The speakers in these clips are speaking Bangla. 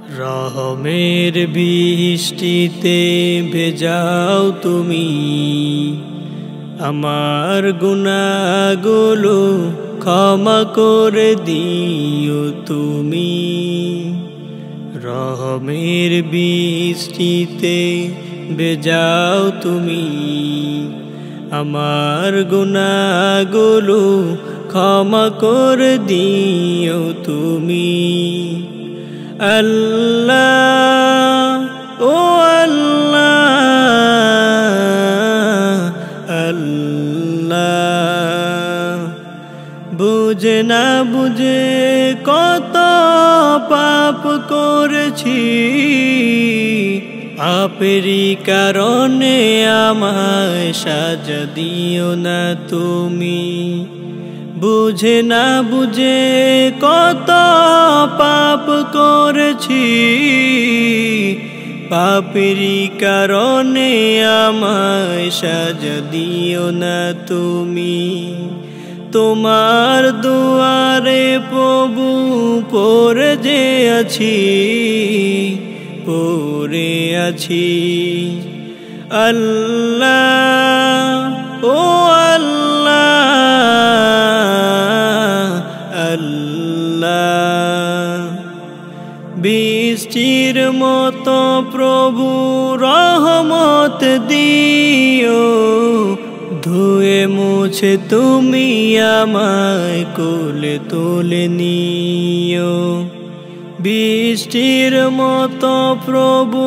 রহমের বৃষ্টিতে ভেজাও তুমি আমার গুনাহগুলো, ক্ষমা করে দিও তুমি। রহমের বৃষ্টিতে ভেজাও তুমি আমার গুনাহগুলো, ক্ষমা করে দিও তুমি। আল্লাহ ও আল্লাহ আল্লাহ, বুঝে না বুঝে কত পাপ করেছি, পাপেরই কারণে আমায় সাজা দিও না তুমি। বুঝে না বুঝে কত পাপ করেছি, পাপেরই কারণে আমায় সাজা দিও না তুমি। তোমার দুয়ারে প্রভু পড়ে যে আছি, পড়ে আছি। আল্লাহ ও আল্লাহ আল্লাহ, বৃষ্টির মতো প্রভু রহমত দিও, ধুয়ে মুছে তুমি আমায় কোলে তুলে নিও। বৃষ্টির মতো প্রভু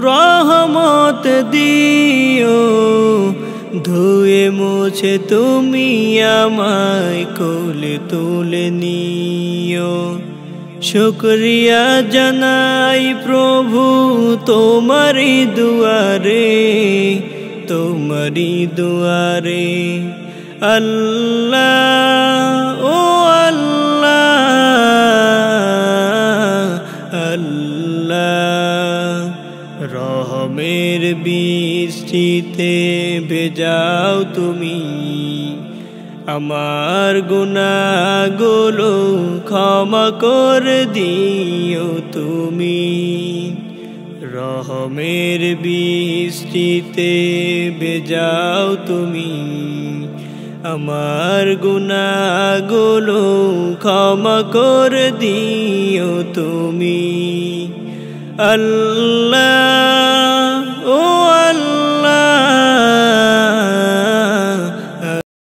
রহমত দিও, ধুয়ে মুছে তুমি আমায় কোলে তুলে নিও। শুকরিয়া জানাই প্রভু তোমারি দুয়ারে, তোমারি দুয়ারে। আল্লাহ ও আল্লাহ আল্লাহ, রহমের বৃষ্টিতে ভেজাও তুমি আমার গুনাহগুলো, ক্ষমা করে দিও তুমি। রহমের বৃষ্টিতে ভেজাও তুমি আমার গুনাহগুলো, ক্ষমা করে দিও তুমি। আল্লাহ